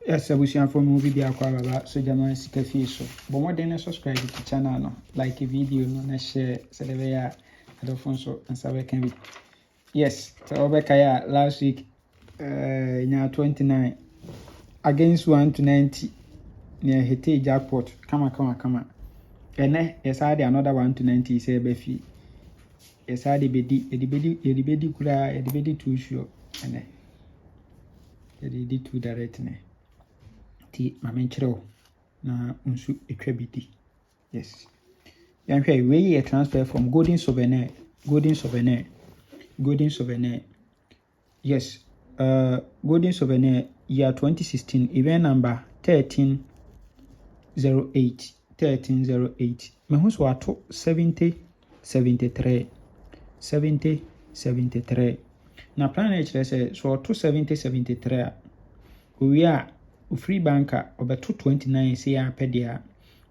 Yes, abusuafo for movie bi akwa baba so jama sika fie so. But more than subscribe to channel no, like a video no na share so the way adofo so nsa we can be. Yes, so obekaya last week nya 29 against 1 to 90 near hit jackpot kama. Ene yesade another 1 to 90 say be fi. Yesade bedi kura bedi too sure ene. Yedi too direct ne. Ti mamenkyerɛw na nso etwa bi di. Yes. Yanhwɛ we transfer from Golden Souvenir. Yes. Golden Souvenir year 2016 event number 1308. Me hu so ato 7073. Na plan na kyerɛ sɛ so ato 7073 a owie a free banker obeto 29 say ya pedia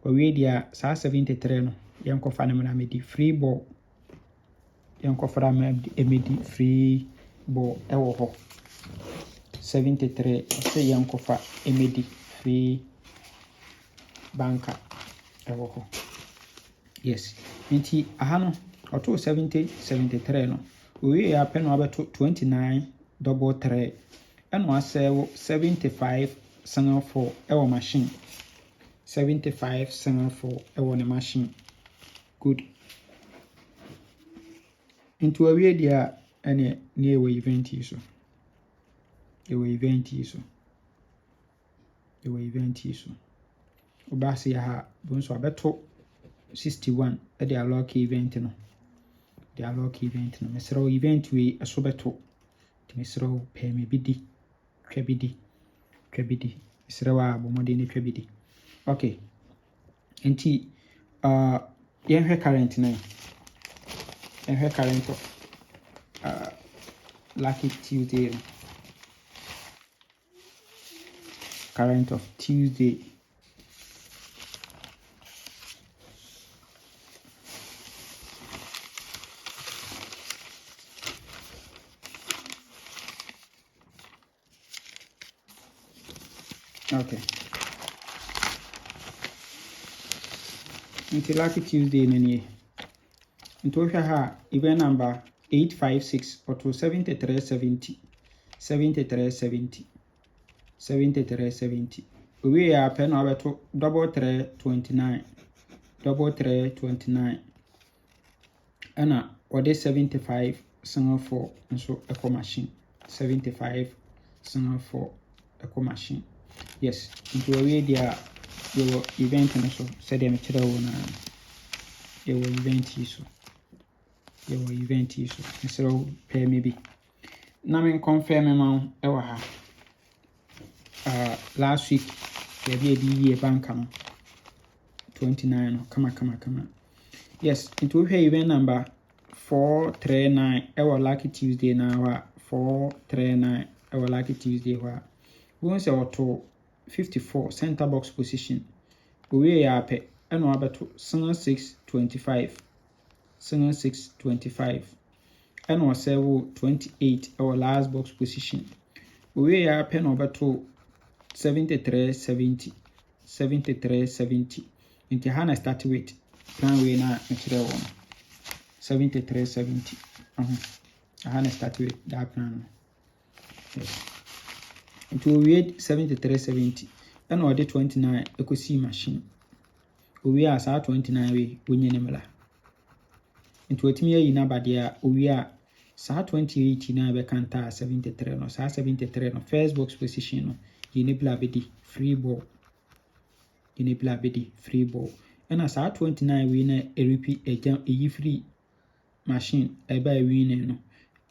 owie dia saa 73 no yenkofa na medi free ball yenkofa na medi free ball ewo ho 73 say yenkofa medi free banker ewo ho. Yes, nti aha no oto 73 no owie ya pe no abeto 29 double 3 eno asewo 75 single 4 ewo machine 75 single 4 ewo ne machine. Good. Into a way dia ene near we event yi so. Obasi ha bonso abeto 61 e dia lucky event no. Mesro event we asobeto. Mesro pay me bidi. Twabidi. Mesrewa bomode ne twabidi. Okay. Enti yenhwe current na. Yenhwe current of lucky Tuesday. Current of Tuesday. Okay. Into lucky Tuesday nani. Into ha event number 856 or to 7370. We are pen over to double 329. And what is 75 single 4 and so echo machine. 75 single 4 echo machine. Yes, into a way there your event and so said them your event is so pay maybe. Namin confirm amount ewa last week there be a bank 29 come. Yes, into event number 439 ewa lucky Tuesday now 439 ewa lucky Tuesday wa. Once auto 54 center box position. We ya pe eno abeto 625. Eno sewo 28 our last box position. We ya pe no abeto 7370. Inti hana start with plan we na nkire won 7370. Hana start with that plan. Yes. Into we 7370 and or the 29 ecosi machine. We are 29 we unyenemla. Into etimi yi na badia we are 28 na be kanta 73 no 73 no first box position no enable bedi free ball. And 29 we na repeat e free machine e ba win no.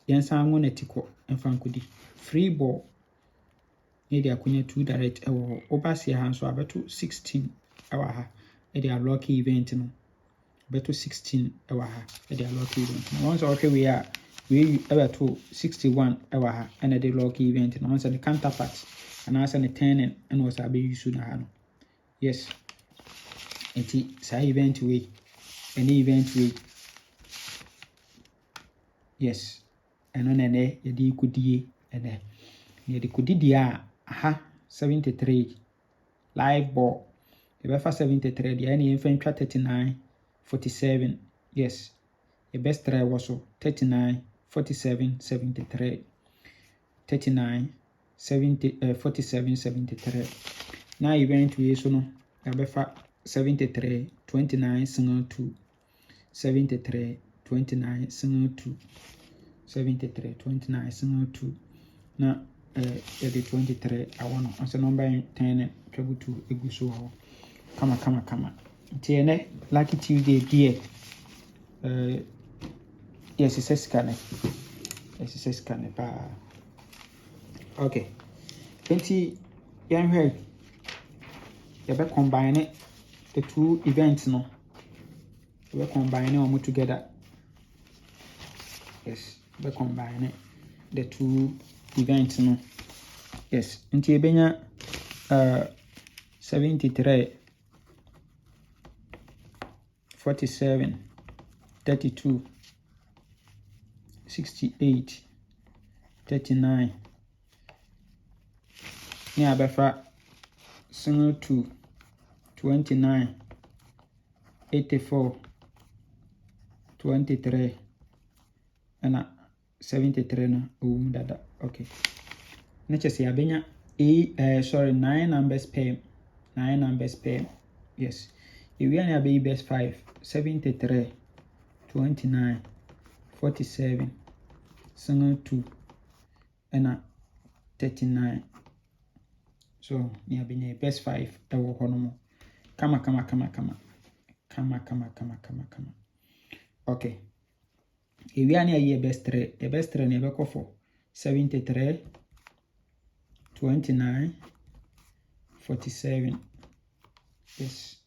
Yensan ngo netiko enfankodi free ball. Media kunya 2 direct ewo obasi ha so abeto 16 ewa ha e dia lucky event no beto 16 ewa ha e dia lucky event no once okay we abeto 61 ewa ha and the lucky event no once the counterpart and as an 10 and was abe use na ha no. Yes, enti sa event we yes eno nene yedi kudie ene yedi kudidi a aha 73 live ball yɛbɛfa 73 deɛ ɛne yɛmfa ntwa 39 47 yes the best try was 39 47 73 39 70 47 73 now event we so no yɛbɛfa 73 29 single 2 73 29 single 2 73 29 single 2 na the 23 I want to number 10 trouble to egu so ho kama nti lucky Tuesday dear yes it's a scanner pa okay nti yan hwe you be combine the two events no you be combine them together yes be combine the two events no yes nti ebenya 73 47 32 68 39 ne abefa single 2 29 84 23 and 73 no dada okay necessary abenya 9 numbers pair yes if we are be best 5 73 29 47 single 2 and 39 so we are being best 5 ewo hono kama okay if we are best 3 the best 3 never go for 73 29 47 yes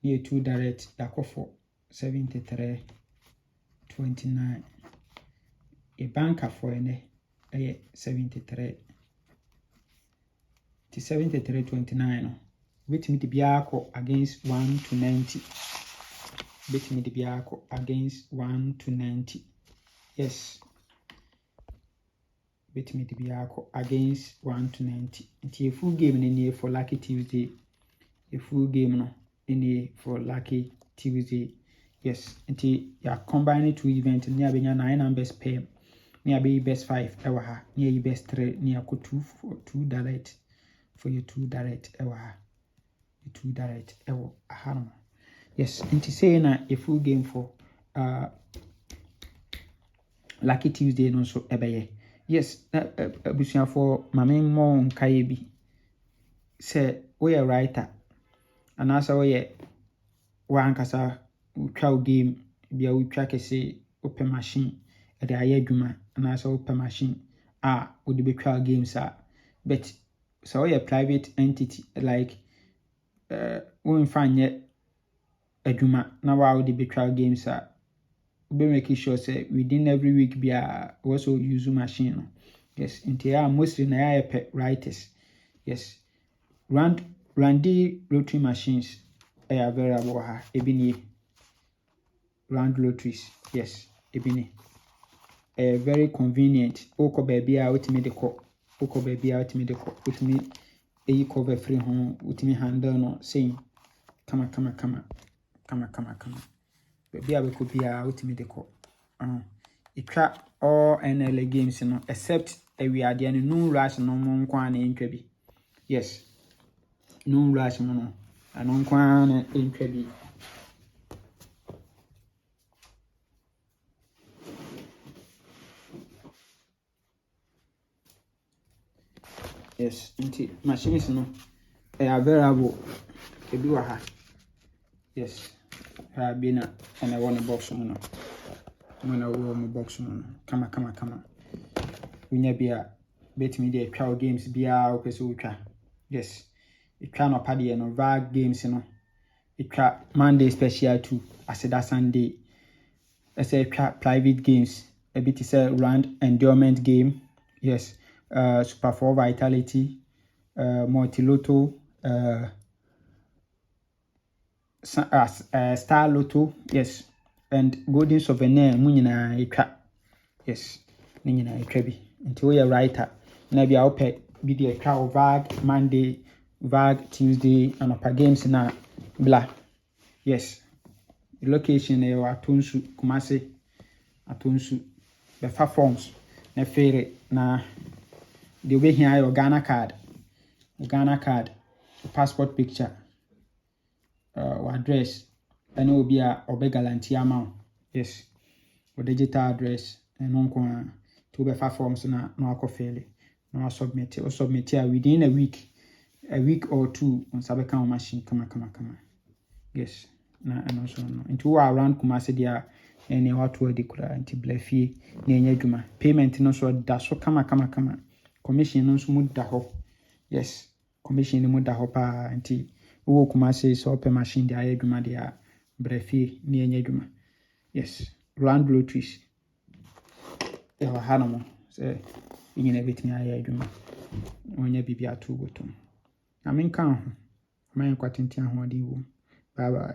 near 2 direct that go for 73 29 a banker for any 73 to 73 29 with me to be against 1 to 90 with me to be against 1 to 90 yes with me to be against 1 to 90 until a full game in here for Lucky Tuesday a full game no in here for Lucky Tuesday yes until you combine two events near being 9 numbers pair near be best 5 ever near you best 3 near 2 for 2 direct for your 2 direct ever 2 direct ever yes until say na a full game for Lucky Tuesday no so ebeye yes abusia for mame mo nkae bi say we a writer and also we wan kasa utwa game bia utwa kese open machine e dey aye adwuma and also open machine we dey betwa games but so we a private entity like we fanye adwuma na wa dey betwa games we make sure say within every week be also use machine yes into mostly na writers yes Randy rotary machines are available ebini round lotteries yes ebini very convenient oko baby ultimate deco oko baby ultimate deco ultimate cover free home ultimate handle no saying kama baby we could be ultimate deco itwa all NLA games no except we are the no rush no mo nkwa na entwa bi yes no rush no and nkwa na entwa bi yes nti machines no available ebi wa ha yes ha bi na and one box no when I will my box no kama unya bia bet me dey twa games bia o pese utwa yes itwa no pade no VAR games no itwa Monday special 2 aseda Sunday say twa private games a bit say round endurance game yes Super 4 Vitality Multi-Lotto Star Lotto yes and Golden Souvenir mu nyina itwa yes ni nyina itwa bi nti we writer na bia ope bi de atwa VAG Monday, VAG Tuesday, anɔpa games na bla. Yes. The location is Atonsu, Kumasi, Atonsu. Befa forms na fere na the way here your Ghana card, your passport picture, address, and will be a guarantee amount. Yes, or digital address and non to befa forms na no akofele no submit or submit here within a week or two on Sabeka machine. Kama. Yes. Na and also no into around Kumasi there and what word they could anti bleffy near juma payment no so da so kama commission no so mud da ho. Yes, commission no mud da ho pa anti wo Kumasi so pe machine there juma there bleffy near juma. Yes, round lotteries e ho hanamo say yin everything aye juma onye bibia to go to na men kan ho man kwatinti ho adi wo bye bye.